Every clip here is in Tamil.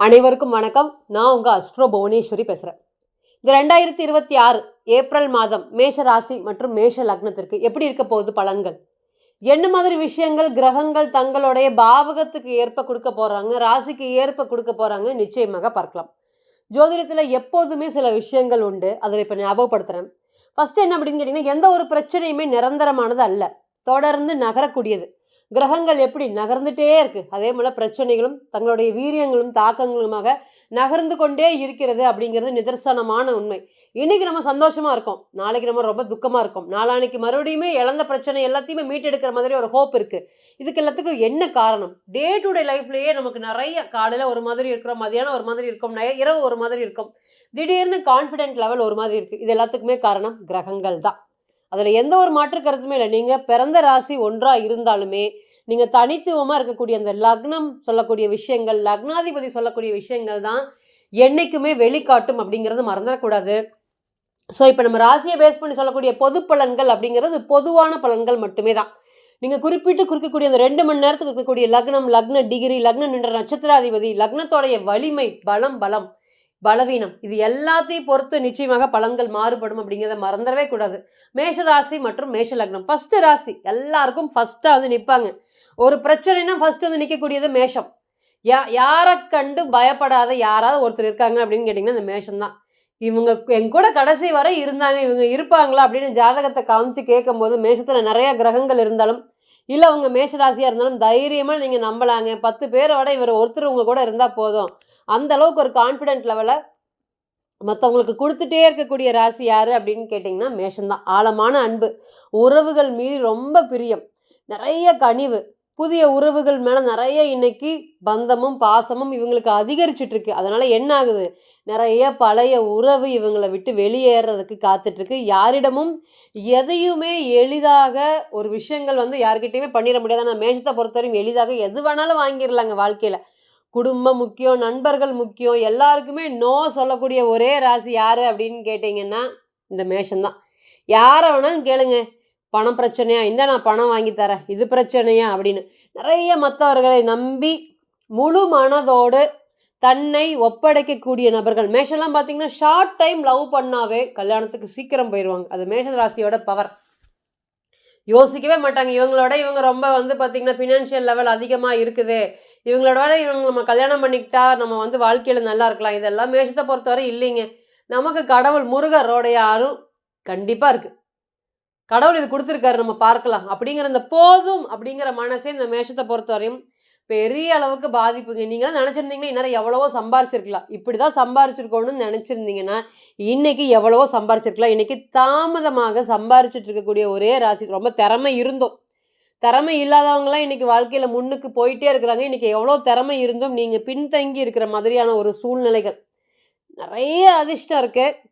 அனைவருக்கும் வணக்கம். நான் உங்கள் அஸ்ட்ரோ புவனேஸ்வரி பேசுகிறேன். இந்த 2026 ஏப்ரல் மாதம் மேஷ ராசி மற்றும் மேஷ லக்னத்திற்கு எப்படி இருக்க போகுது பலன்கள், என்ன மாதிரி விஷயங்கள் கிரகங்கள் தங்களுடைய பாவகத்துக்கு ஏற்ப கொடுக்க போகிறாங்க, ராசிக்கு ஏற்ப கொடுக்க போகிறாங்க, நிச்சயமாக பார்க்கலாம். ஜோதிடத்தில் எப்போதுமே சில விஷயங்கள் உண்டு, அதில் இப்போ ஞாபகப்படுத்துகிறேன். ஃபஸ்ட்டு என்ன அப்படின்னு கேட்டிங்கன்னா, எந்த ஒரு பிரச்சனையுமே நிரந்தரமானது அல்ல, தொடர்ந்து நகரக்கூடியது. கிரகங்கள் எப்படி நகர்ந்துட்டே இருக்கு, அதே போல் பிரச்சனைகளும் தங்களுடைய வீரியங்களும் தாக்கங்களுமாக நகர்ந்து கொண்டே இருக்கிறது அப்படிங்கிறது நிதர்சனமான உண்மை. இன்னைக்கு நம்ம சந்தோஷமா இருக்கோம், நாளைக்கு நம்ம ரொம்ப துக்கமா இருக்கோம், நாளானைக்கு மறுபடியுமே இழந்த பிரச்சனை எல்லாத்தையுமே மீட்டெடுக்கிற மாதிரி ஒரு ஹோப் இருக்கு. இதுக்கு எல்லாத்துக்கும் என்ன காரணம்? டே டு டே லைஃப்லயே நமக்கு நிறைய காலையில் ஒரு மாதிரி இருக்கிறோம், மதியானம் ஒரு மாதிரி இருக்கும், இரவு ஒரு மாதிரி இருக்கும், திடீர்னு கான்ஃபிடென்ட் லெவல் ஒரு மாதிரி இருக்கு. இது எல்லாத்துக்குமே காரணம் கிரகங்கள் தான். அதில் எந்த ஒரு மாற்று கருத்துமே இல்லை. நீங்கள் பிறந்த ராசி ஒன்றாக இருந்தாலுமே நீங்கள் தனித்துவமாக இருக்கக்கூடிய அந்த லக்னம் சொல்லக்கூடிய விஷயங்கள், லக்னாதிபதி சொல்லக்கூடிய விஷயங்கள் தான் என்றைக்குமே வெளிக்காட்டும் அப்படிங்கிறது மறந்துடக்கூடாது. ஸோ இப்போ நம்ம ராசியை பேஸ் பண்ணி சொல்லக்கூடிய பொது பலன்கள் அப்படிங்கிறது பொதுவான பலன்கள் மட்டுமே தான். நீங்கள் குறிப்பிட்டு குறிக்கக்கூடிய அந்த 2 மணி நேரத்துக்கு இருக்கக்கூடிய லக்னம், லக்ன டிகிரி, லக்னம் என்ற நட்சத்திராதிபதி, லக்னத்தோடைய வலிமை, பலவீனம், இது எல்லாத்தையும் பொறுத்து நிச்சயமாக பலன்கள் மாறுபடும் அப்படிங்கிறத மறந்துடவே கூடாது. மேஷ ராசி மற்றும் மேஷ லக்னம் ஃபஸ்ட்டு ராசி, எல்லாருக்கும் ஃபஸ்ட்டாக வந்து நிற்பாங்க. ஒரு பிரச்சனைனா ஃபஸ்ட்டு வந்து நிற்கக்கூடியது மேஷம். யாரை கண்டு பயப்படாத யாராவது ஒருத்தர் இருக்காங்க அப்படின்னு கேட்டிங்கன்னா அந்த மேஷம்தான். இவங்க என் கூட கடைசி வரை இருந்தாங்க, இவங்க இருப்பாங்களா அப்படின்னு ஜாதகத்தை காமிச்சு கேட்கும்போது மேஷத்தில் நிறையா கிரகங்கள் இருந்தாலும் இல்லை அவங்க மேஷ ராசியாக இருந்தாலும் தைரியமாக நீங்கள் நம்பலாங்க. 10 பேரை விட இவர் ஒருத்தர் உங்கள் கூட இருந்தால் போதும், அந்த அளவுக்கு ஒரு கான்ஃபிடென்ட் லெவலை மற்றவங்களுக்கு கொடுத்துட்டே இருக்கக்கூடிய ராசி யார் அப்படின்னு கேட்டிங்கன்னா மேஷம்தான். ஆழமான அன்பு, உறவுகள் மீது ரொம்ப பிரியம், நிறைய கனிவு, புதிய உறவுகள் மேலே நிறைய இன்னைக்கு பந்தமும் பாசமும் இவங்களுக்கு அதிகரிச்சிட்ருக்கு. அதனால் என்ன ஆகுது, நிறைய பழைய உறவு இவங்களை விட்டு வெளியேறதுக்கு காத்துட்ருக்கு. யாரிடமும் எதையுமே எளிதாக ஒரு விஷயங்கள் வந்து யார்கிட்டையுமே பண்ணிட முடியாது. ஆனால் மேஷத்தை பொறுத்தவரையும் எளிதாக எது வேணாலும் வாங்கிடலாங்க வாழ்க்கையில். குடும்பம் முக்கியம், நண்பர்கள் முக்கியம், எல்லாருக்குமே நோ சொல்லக்கூடிய ஒரே ராசி யார் அப்படின்னு கேட்டிங்கன்னா இந்த மேஷம்தான். யாரை வேணாலும் கேளுங்க, பணம் பிரச்சனையா, இந்த நான் பணம் வாங்கி தரேன், இது பிரச்சனையா அப்படின்னு நிறைய மற்றவர்களை நம்பி முழு மனதோடு தன்னை ஒப்படைக்கக்கூடிய நபர்கள். மேஷம்லாம் பார்த்தீங்கன்னா ஷார்ட் டைம் லவ் பண்ணாவே கல்யாணத்துக்கு சீக்கிரம் போயிடுவாங்க. அது மேஷ ராசியோட பவர். யோசிக்கவே மாட்டாங்க, இவங்க ரொம்ப வந்து பார்த்திங்கன்னா ஃபினான்ஷியல் லெவல் அதிகமாக இருக்குது, இவங்களோட இவங்க நம்ம கல்யாணம் பண்ணிக்கிட்டா நம்ம வந்து வாழ்க்கையில் நல்லா இருக்கலாம், இதெல்லாம் மேஷத்தை பொறுத்தவரை இல்லைங்க. நமக்கு கடவுள் முருகரோடைய ஆறும் கண்டிப்பாக இருக்குது, கடவுள் இது கொடுத்துருக்காரு, நம்ம பார்க்கலாம் அப்படிங்கிற இந்த போதும் அப்படிங்கிற மனசே இந்த மேஷத்தை பொறுத்தவரையும் பெரிய அளவுக்கு பாதிப்புங்க. நீங்களாம் நினச்சிருந்தீங்கன்னா இன்னும் எவ்வளவோ சம்பாரிச்சிருக்கலாம், இப்படி தான் சம்பாரிச்சிருக்கணும்னு நினச்சிருந்தீங்கன்னா இன்றைக்கி எவ்வளவோ சம்பாரிச்சிருக்கலாம். இன்றைக்கி தாமதமாக சம்பாரிச்சிட்டு இருக்கக்கூடிய ஒரே ராசி. ரொம்ப திறமை இருந்தோம், திறமை இல்லாதவங்களாம் இன்றைக்கி வாழ்க்கையில் முன்னுக்கு போயிட்டே இருக்கிறாங்க. இன்றைக்கி எவ்வளோ திறமை இருந்தும் நீங்கள் பின்தங்கி இருக்கிற மாதிரியான ஒரு சூழ்நிலைகள். நிறைய அதிர்ஷ்டம் இருக்குது.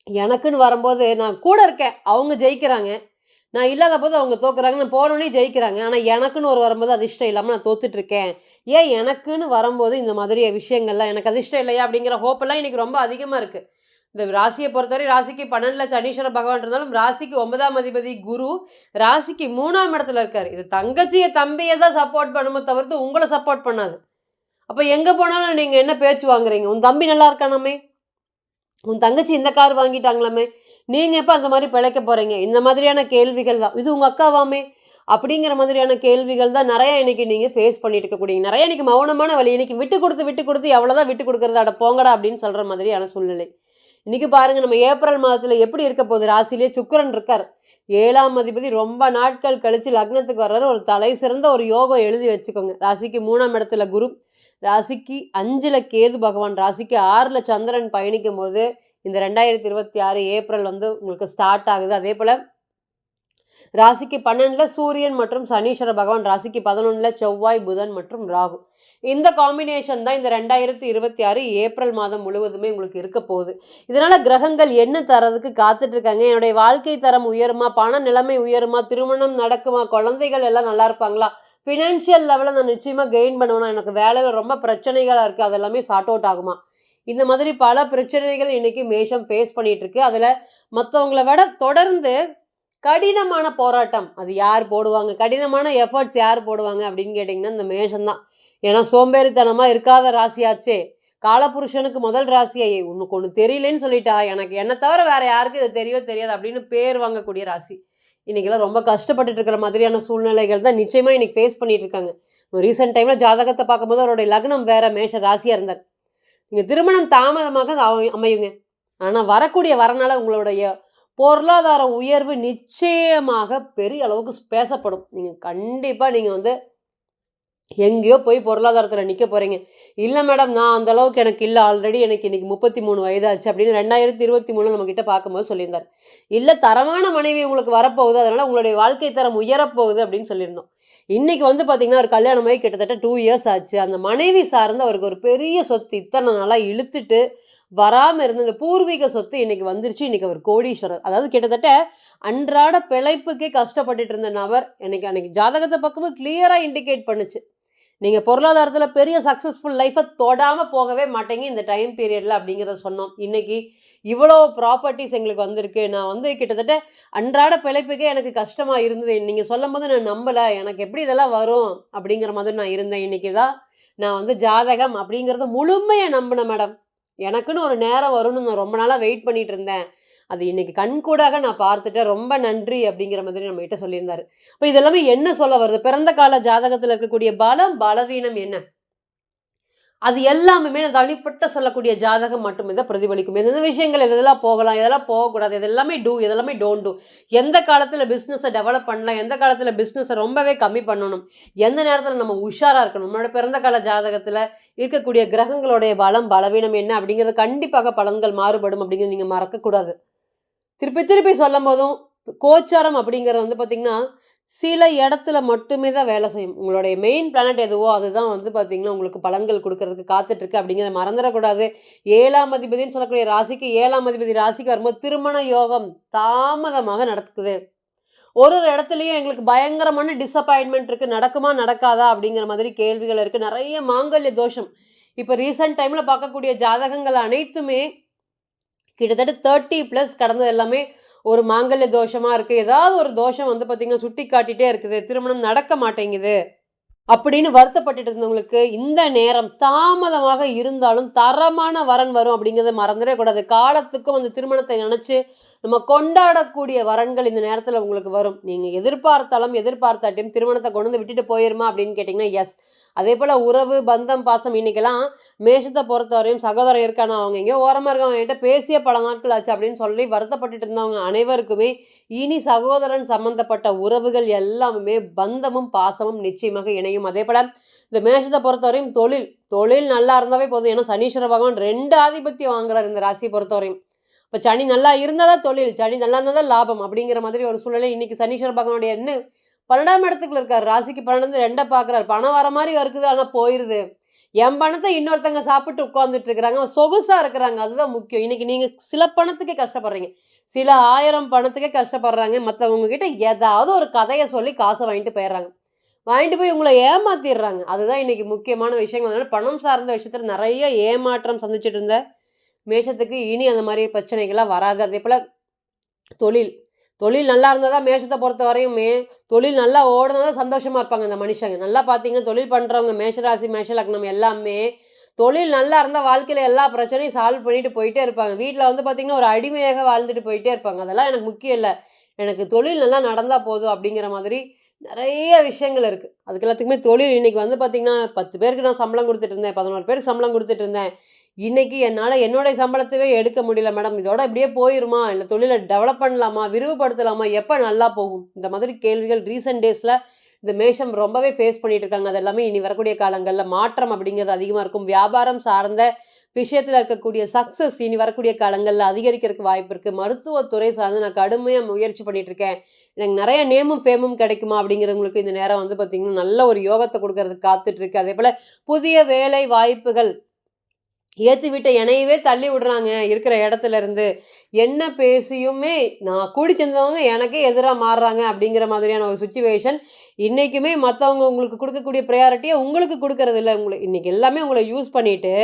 எனக்குன்னு வரும்போது நான் கூட இருக்கேன், அவங்க ஜெயிக்கிறாங்க, நான் இல்லாத போது அவங்க தோக்குறாங்க, நான் போனோடனே ஜெயிக்கிறாங்க. ஆனால் எனக்குன்னு ஒரு வரும்போது அதிர்ஷ்டம் இல்லாமல் நான் தோத்துட்ருக்கேன். ஏன் எனக்குன்னு வரும்போது இந்த மாதிரி விஷயங்கள்லாம் எனக்கு அதிர்ஷ்டம் இல்லையா அப்படிங்கிற ஹோப்பெல்லாம் இன்றைக்கி ரொம்ப அதிகமாக இருக்குது. இந்த ராசியை பொறுத்தவரை ராசிக்கு 12 சனீஸ்வர பகவான் இருந்தாலும் ராசிக்கு 9ஆம் அதிபதி குரு ராசிக்கு 3ஆம் இடத்துல இருக்கார். இது தம்பியை தான் சப்போர்ட் பண்ணுமோ தவிர்த்து உங்களை சப்போர்ட் பண்ணாது. அப்போ எங்கே போனாலும் நீங்கள் என்ன பேச்சு வாங்குறீங்க, உன் தம்பி நல்லா இருக்கானாமே, உன் தங்கச்சி இந்த கார் வாங்கிட்டாங்களாமே, நீங்கள் எப்போ அந்த மாதிரி பிழைக்க போகிறீங்க, இந்த மாதிரியான கேள்விகள் தான். இது உங்கள் அக்காவாமே அப்படிங்கிற மாதிரியான கேள்விகள் தான் நிறையா இன்றைக்கி நீங்கள் ஃபேஸ் பண்ணிட்டு இருக்கக்கூடிய நிறைய இன்றைக்கி மௌனமான வழி. இன்றைக்கி விட்டு கொடுத்து எவ்வளோதான் விட்டு கொடுக்குறது, அட போங்கடா அப்படின்னு சொல்கிற மாதிரியான சூழ்நிலை. இன்றைக்கி பாருங்கள், நம்ம ஏப்ரல் மாதத்தில் எப்படி இருக்க போகுது, ராசிலேயே சுக்கிரன் இருக்கார், 7ஆம் அதிபதி ரொம்ப நாட்கள் கழித்து லக்னத்துக்கு வர்றாரு. ஒரு தலை சிறந்த ஒரு யோகம் எழுதி வச்சுக்கோங்க. ராசிக்கு 3ஆம் இடத்துல குரு, ராசிக்கு 5ல் கேது பகவான், ராசிக்கு 6ல் சந்திரன் பயணிக்கும் போது இந்த 2026 ஏப்ரல் வந்து உங்களுக்கு ஸ்டார்ட் ஆகுது. அதே போல் ராசிக்கு 12ல் சூரியன் மற்றும் சனீஸ்வர பகவான், ராசிக்கு 11ல் செவ்வாய், புதன் மற்றும் ராகு. இந்த காம்பினேஷன் தான் இந்த 2026 ஏப்ரல் மாதம் முழுவதுமே உங்களுக்கு இருக்க போகுது. இதனால் கிரகங்கள் என்ன தரதுக்கு காத்துட்ருக்காங்க, என்னுடைய வாழ்க்கை தரம் உயருமா, பண நிலைமை உயருமா, திருமணம் நடக்குமா, குழந்தைகள் எல்லாம் நல்லா இருப்பாங்களா, ஃபினான்ஷியல் லெவலில் நான் நிச்சயமாக கெயின் பண்ணுவேனா, எனக்கு வேலையில் ரொம்ப பிரச்சனைகளாக இருக்குது அதெல்லாமே சார்ட் அவுட் ஆகுமா, இந்த மாதிரி பல பிரச்சனைகள் இன்றைக்கி மேஷம் ஃபேஸ் பண்ணிகிட்ருக்கு. அதில் மற்றவங்களை விட தொடர்ந்து கடினமான போராட்டம் அது யார் போடுவாங்க, கடினமான எஃபர்ட்ஸ் யார் போடுவாங்க அப்படின்னு கேட்டிங்கன்னா இந்த மேஷம்தான். ஏன்னா சோம்பேறித்தனமாக இருக்காத ராசியாச்சே. காலபுருஷனுக்கு முதல் ராசியை உனக்கு ஒன்று தெரியலன்னு சொல்லிட்டா, எனக்கு என்னை தவிர வேற யாருக்கு இது தெரியவே தெரியாது அப்படின்னு பேர் வாங்கக்கூடிய ராசி. இன்னைக்கெல்லாம் ரொம்ப கஷ்டப்பட்டுட்டு இருக்கிற மாதிரியான சூழ்நிலைகள் தான் நிச்சயமாக இன்னைக்கு ஃபேஸ் பண்ணிட்டு இருக்காங்க. ரீசெண்ட் டைமில் ஜாதகத்தை பார்க்கும்போது அவருடைய லக்னம் வேற மேஷ ராசியாக இருந்தார். நீங்கள் திருமணம் தாமதமாக அமையுங்க. ஆனால் வரக்கூடிய வரனால உங்களுடைய பொருளாதார உயர்வு நிச்சயமாக பெரிய அளவுக்கு பேசப்படும். நீங்கள் கண்டிப்பாக நீங்கள் வந்து எங்கேயோ போய் பொருளாதாரத்தில் நிற்க போகிறீங்க. இல்லை மேடம், நான் அந்த அளவுக்கு எனக்கு இல்லை, ஆல்ரெடி எனக்கு இன்னைக்கு 33 வயதாச்சு அப்படின்னு 2023 நம்மக்கிட்ட பார்க்கும்போது சொல்லியிருந்தார். இல்லை, தரமான மனைவி உங்களுக்கு வரப்போகுது, அதனால் உங்களுடைய வாழ்க்கை தரம் உயரப்போகுது அப்படின்னு சொல்லியிருந்தோம். இன்னைக்கு வந்து பார்த்தீங்கன்னா ஒரு கல்யாணமாகி கிட்டத்தட்ட 2 இயர்ஸ் ஆச்சு. அந்த மனைவி சார்ந்து அவருக்கு ஒரு பெரிய சொத்து இத்தனை நாளாக இழுத்துட்டு வராமல் இருந்த இந்த பூர்வீக சொத்து இன்னைக்கு வந்துருச்சு. இன்னைக்கு அவர் கோடீஸ்வரர். அதாவது கிட்டத்தட்ட அன்றாட பிழைப்புக்கே கஷ்டப்பட்டுட்டு இருந்த நபர் அன்னைக்கு ஜாதகத்தை பார்க்கும்போது கிளியராக இண்டிகேட் பண்ணுச்சு, நீங்கள் பொருளாதாரத்தில் பெரிய சக்ஸஸ்ஃபுல் லைஃப்பை தொடாமல் போகவே மாட்டீங்க இந்த டைம் பீரியடில் அப்படிங்கிறத சொன்னோம். இன்றைக்கி இவ்வளோ ப்ராப்பர்ட்டிஸ் எங்களுக்கு வந்திருக்கு. நான் வந்து கிட்டத்தட்ட அன்றாட பிழைப்புக்கே எனக்கு கஷ்டமாக இருந்தது. நீங்கள் சொல்லும் போது நான் நம்பலை, எனக்கு எப்படி இதெல்லாம் வரும் அப்படிங்கிற மாதிரி நான் இருந்தேன். இன்றைக்கி தான் நான் வந்து ஜாதகம் அப்படிங்கிறத முழுமையாக நம்பினேன் மேடம். எனக்குன்னு ஒரு நேரம் வரும்னு நான் ரொம்ப நாளாக வெயிட் பண்ணிகிட்டு இருந்தேன். அது இன்னைக்கு கண்கூடாக நான் பார்த்துட்டேன், ரொம்ப நன்றி அப்படிங்கிற மாதிரி நம்ம கிட்ட சொல்லியிருந்தாரு. இப்போ இதெல்லாமே என்ன சொல்ல வருது? பிறந்த கால ஜாதகத்தில் இருக்கக்கூடிய பலம் பலவீனம் என்ன, அது எல்லாமே நான் தனிப்பட்ட சொல்லக்கூடிய ஜாதகம் மட்டுமே தான் பிரதிபலிக்கும். எந்த விஷயங்கள் இதெல்லாம் போகலாம், இதெல்லாம் போகக்கூடாது, இதெல்லாமே இதெல்லாமே டோன்ட் டூ. எந்த காலத்தில் பிஸ்னஸை டெவலப் பண்ணலாம், எந்த காலத்தில் பிஸ்னஸை ரொம்பவே கம்மி பண்ணணும், எந்த நேரத்தில் நம்ம உஷாராக இருக்கணும், நம்மளோட பிறந்த கால ஜாதகத்தில் இருக்கக்கூடிய கிரகங்களுடைய பலம் பலவீனம் என்ன அப்படிங்கிறது கண்டிப்பாக பலன்கள் மாறுபடும் அப்படிங்கிறது நீங்கள் மறக்கக்கூடாது. திருப்பி சொல்லும் போதும் கோச்சாரம் அப்படிங்கிறது வந்து பார்த்திங்கன்னா சில இடத்துல மட்டுமே தான் வேலை செய்யும். உங்களுடைய மெயின் பிளானட் எதுவோ அதுதான் வந்து பார்த்திங்கன்னா உங்களுக்கு பலன்கள் கொடுக்கறதுக்கு காத்துட்ருக்கு அப்படிங்கிறத மறந்துடக்கூடாது. 7ஆம் அதிபதினு சொல்லக்கூடிய ராசிக்கு 7ஆம் அதிபதி ராசிக்கு வரும்போது திருமண யோகம் தாமதமாக நடக்குது. ஒரு இடத்துலையும் எங்களுக்கு பயங்கரமான டிஸப்பாயின்மெண்ட் இருக்குது, நடக்குமா நடக்காதா அப்படிங்கிற மாதிரி கேள்விகள் இருக்குது. நிறைய மாங்கல்ய தோஷம் இப்போ ரீசெண்ட் டைமில் பார்க்கக்கூடிய ஜாதகங்கள் அனைத்துமே கிட்டத்தட்ட 30+ கடந்தது எல்லாமே ஒரு மாங்கல்ய தோஷமாக இருக்குது. ஏதாவது ஒரு தோஷம் வந்து பார்த்திங்கன்னா சுட்டி காட்டிகிட்டே இருக்குது, திருமணம் நடக்க மாட்டேங்குது அப்படின்னு வருத்தப்பட்டுட்டு இருந்தவங்களுக்கு இந்த நேரம் தாமதமாக இருந்தாலும் தரமான வரன் வரும் அப்படிங்கிறத மறந்துடவே கூடாது. காலத்துக்கும் அந்த திருமணத்தை நினச்சி நம்ம கொண்டாடக்கூடிய வரன்கள் இந்த நேரத்தில் உங்களுக்கு வரும். நீங்கள் எதிர்பார்த்தாலும் எதிர்பார்த்தாட்டையும் திருமணத்தை கொண்டு வந்து விட்டுட்டு போயிருமா அப்படின்னு கேட்டிங்கன்னா எஸ். அதே போல் உறவு பந்தம் பாசம் இன்றைக்கெல்லாம் மேஷத்தை பொறுத்தவரையும் சகோதரர் இருக்கானா, அவங்க எங்கேயோ ஓரமாக இருக்காங்க, என்கிட்ட பேசிய பல நாட்கள் ஆச்சு அப்படின்னு சொல்லி வருத்தப்பட்டுட்டு இருந்தவங்க அனைவருக்குமே இனி சகோதரன் சம்பந்தப்பட்ட உறவுகள் எல்லாமே பந்தமும் பாசமும் நிச்சயமாக இணையும். அதே போல் இந்த மேஷத்தை பொறுத்தவரையும் தொழில் நல்லா இருந்தாவே போதும். ஏன்னா சனீஸ்வர பகவான் 2 ஆதிபத்தியம் வாங்குறார் இந்த ராசியை பொறுத்தவரையும். இப்போ சனி நல்லா இருந்தால் தான் தொழில், சனி நல்லா இருந்தால் தான் லாபம் அப்படிங்கிற மாதிரி ஒரு சூழ்நிலை இன்றைக்கி சனீஸ்வர பகவானுடைய 12ஆம் இடத்துக்குள்ள இருக்கார். ராசிக்கு 12 2 பார்க்குறாரு. பணம் வர மாதிரி இருக்குது, ஆனால் போயிடுது. என் பணத்தை இன்னொருத்தங்க சாப்பிட்டு உட்காந்துட்டு இருக்கிறாங்க, அவன் சொகுசாக இருக்கிறாங்க, அதுதான் முக்கியம். இன்றைக்கி நீங்கள் சில பணத்துக்கே கஷ்டப்படுறீங்க, சில 1000 பணத்துக்கே கஷ்டப்படுறாங்க. மற்றவங்க கிட்ட ஏதாவது ஒரு கதையை சொல்லி காசை வாங்கிட்டு போயிடுறாங்க, வாங்கிட்டு போய் உங்களை ஏமாத்திடுறாங்க. அதுதான் இன்றைக்கி முக்கியமான விஷயங்கள். அதனால் பணம் சார்ந்த விஷயத்தில் நிறைய ஏமாற்றம் சந்திச்சுட்டு இருந்த மேஷத்துக்கு இனி அந்த மாதிரி பிரச்சனைகள்லாம் வராது. அதே போல் தொழில் நல்லா இருந்தால் தான் மேஷத்தை பொறுத்த வரையுமே தொழில் நல்லா ஓடுனா தான் சந்தோஷமாக இருப்பாங்க அந்த மனுஷங்க. நல்லா பார்த்தீங்கன்னா தொழில் பண்ணுறவங்க மேஷராசி மேஷ லக்னம் எல்லாமே தொழில் நல்லா இருந்தால் வாழ்க்கையில் எல்லா பிரச்சனையும் சால்வ் பண்ணிட்டு போயிட்டே இருப்பாங்க. வீட்டில் வந்து பார்த்திங்கன்னா ஒரு அடிமையாக வாழ்ந்துட்டு போயிட்டே இருப்பாங்க. அதெல்லாம் எனக்கு முக்கியம் இல்லை, எனக்கு தொழில் நல்லா நடந்தால் போதும் அப்படிங்கிற மாதிரி நிறைய விஷயங்கள் இருக்குது. அதுக்கு எல்லாத்துக்குமே தொழில் இன்றைக்கி வந்து பார்த்திங்கன்னா 10 பேருக்கு நான் சம்பளம் கொடுத்துட்டு இருந்தேன், 11 பேருக்கு சம்பளம் கொடுத்துட்டு இருந்தேன். இன்றைக்கி என்னால் என்னுடைய சம்பளத்தவே எடுக்க முடியல மேடம், இதோட இப்படியே போயிருமா, இல்லை தொழிலை டெவலப் பண்ணலாமா, விரிவுபடுத்தலாமா, எப்போ நல்லா போகும், இந்த மாதிரி கேள்விகள் ரீசெண்ட் டேஸில் இந்த மேஷம் ரொம்பவே ஃபேஸ் பண்ணிகிட்டு இருக்காங்க. அது எல்லாமே இனி வரக்கூடிய காலங்களில் மாற்றம் அப்படிங்கிறது அதிகமாக இருக்கும். வியாபாரம் சார்ந்த விஷயத்தில் இருக்கக்கூடிய சக்ஸஸ் இனி வரக்கூடிய காலங்களில் அதிகரிக்கிறதுக்கு வாய்ப்பு இருக்குது. மருத்துவத்துறை சார்ந்து நான் கடுமையாக முயற்சி பண்ணிகிட்ருக்கேன், எனக்கு நிறைய நேமும் ஃபேமும் கிடைக்குமா அப்படிங்கிறவங்களுக்கு இந்த நேரம் வந்து பார்த்திங்கன்னா நல்ல ஒரு யோகத்தை கொடுக்கறதுக்கு காத்துட்ருக்கு. அதே போல் புதிய வேலை வாய்ப்புகள் ஏற்றி விட்ட என்னையவே தள்ளி விடுறாங்க இருக்கிற இடத்துல இருந்து, என்ன பேசியுமே நான் கூடி செஞ்சவங்க எனக்கே எதிராக மாறுறாங்க அப்படிங்கிற மாதிரியான ஒரு சுச்சுவேஷன் இன்றைக்குமே. மற்றவங்க உங்களுக்கு கொடுக்கக்கூடிய ப்ரையாரிட்டியை உங்களுக்கு கொடுக்கறது இல்லை. இன்றைக்கி எல்லாமே உங்களை யூஸ் பண்ணிவிட்டு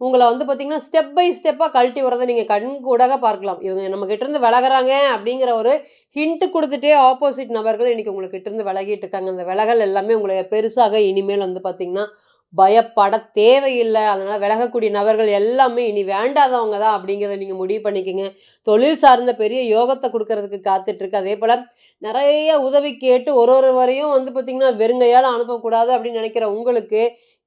உங்களை வந்து பார்த்திங்கன்னா ஸ்டெப் பை ஸ்டெப்பாக கழட்டி வரதை நீங்கள் கண்கூடாக பார்க்கலாம். இவங்க நம்மக்கிட்டேருந்து விலகிறாங்க அப்படிங்கிற ஒரு ஹிண்ட்டு கொடுத்துட்டே ஆப்போசிட் நபர்கள் இன்றைக்கி உங்கள்கிட்டேருந்து விலகிட்டு இருக்காங்க. அந்த விலகல் எல்லாமே உங்களை பெருசாக இனிமேல் வந்து பார்த்திங்கன்னா பயப்பட தேவையில்லை. அதனால் விலகக்கூடிய நபர்கள் எல்லாமே இனி வேண்டாதவங்க தான் அப்படிங்கிறத நீங்கள் முடிவு பண்ணிக்கோங்க. தொழில் சார்ந்த பெரிய யோகத்தை கொடுக்கறதுக்கு காத்துட்ருக்கு. அதே போல் நிறைய உதவி கேட்டு ஒருவரையும் பார்த்திங்கன்னா வெறுங்கையால் அனுப்பக்கூடாது அப்படின்னு நினைக்கிற உங்களுக்கு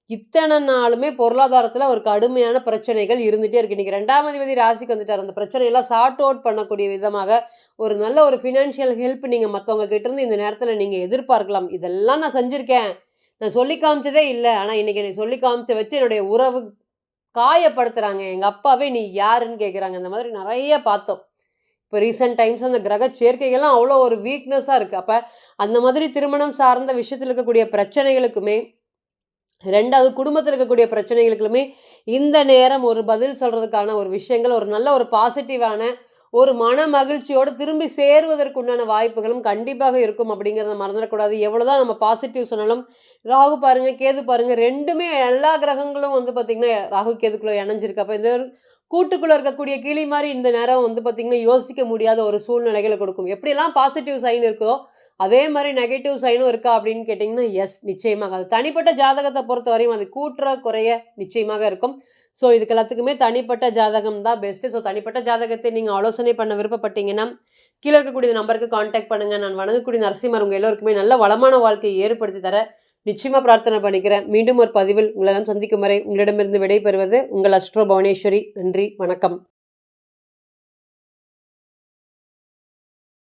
இத்தனை நாளுமே பொருளாதாரத்தில் ஒரு கடுமையான பிரச்சனைகள் இருந்துகிட்டே இருக்குது. இன்றைக்கி 2ஆம் அதிபதி ராசிக்கு வந்துட்டார். அந்த பிரச்சனையெல்லாம் சார்ட் அவுட் பண்ணக்கூடிய விதமாக ஒரு நல்ல ஒரு ஃபினான்ஷியல் ஹெல்ப் நீங்கள் மற்றவங்க கிட்டேருந்து இந்த நேரத்தில் நீங்கள் எதிர்பார்க்கலாம். இதெல்லாம் நான் செஞ்சுருக்கேன், நான் சொல்லி காமிச்சதே இல்லை, ஆனால் இன்றைக்கி என்னை சொல்லி காமிச்ச வச்சு என்னுடைய உறவு காயப்படுத்துகிறாங்க, எங்கள் அப்பாவே நீ யாருன்னு கேட்குறாங்க. அந்த மாதிரி நிறைய பார்த்தோம். இப்போ ரீசெண்ட் டைம்ஸ் அந்த கிரக சேர்க்கைகள்லாம் அவ்வளோ ஒரு வீக்னஸாக இருக்குது. அப்போ அந்த மாதிரி திருமணம் சார்ந்த விஷயத்தில் இருக்கக்கூடிய பிரச்சனைகளுக்குமே, 2வது குடும்பத்தில் இருக்கக்கூடிய பிரச்சனைகளுக்குமே இந்த நேரம் ஒரு பதில் சொல்கிறதுக்கான ஒரு விஷயங்கள், ஒரு நல்ல ஒரு பாசிட்டிவான ஒரு மன மகிழ்ச்சியோடு திரும்பி சேருவதற்குண்டான வாய்ப்புகளும் கண்டிப்பாக இருக்கும் அப்படிங்கிறத மறந்துடக்கூடாது. எவ்வளோதான் நம்ம பாசிட்டிவ் சொன்னாலும் ராகு பாருங்கள், கேது பாருங்கள், ரெண்டுமே எல்லா கிரகங்களும் பார்த்திங்கன்னா ராகு கேதுக்குள்ளே இணைஞ்சிருக்கு. அப்போ இந்த கூட்டுக்குள்ளே இருக்கக்கூடிய கிளி மாதிரி இந்த நேரம் பார்த்திங்கன்னா யோசிக்க முடியாத ஒரு சூழ்நிலைகளை கொடுக்கும். எப்படியெல்லாம் பாசிட்டிவ் சைன் இருக்கோ அதே மாதிரி நெகட்டிவ் சைனும் இருக்கா அப்படின்னு கேட்டிங்கன்னா எஸ், நிச்சயமாக. அது தனிப்பட்ட ஜாதகத்தை பொறுத்த வரையும் அது கூட்டுற குறைய நிச்சயமாக இருக்கும். ஸோ இதுக்கு எல்லாத்துக்குமே தனிப்பட்ட ஜாதகம் தான் பெஸ்ட்டு. ஸோ தனிப்பட்ட ஜாதகத்தை நீங்கள் ஆலோசனை பண்ண விருப்பப்பட்டீங்கன்னா கீழே இருக்கக்கூடிய நம்பருக்கு காண்டாக்ட் பண்ணுங்கள். நான் வணங்கக்கூடிய நரசிம்மர் உங்கள் எல்லோருக்குமே நல்ல வளமான வாழ்க்கையை ஏற்படுத்தி தர நிச்சயமாக பிரார்த்தனை பண்ணிக்கிறேன். மீண்டும் ஒரு பதிவில் உங்களெல்லாம் சந்திக்கும் வரை உங்களிடமிருந்து விடைபெறுவது உங்கள் அஸ்ட்ரோ புவனேஸ்வரி. நன்றி, வணக்கம்.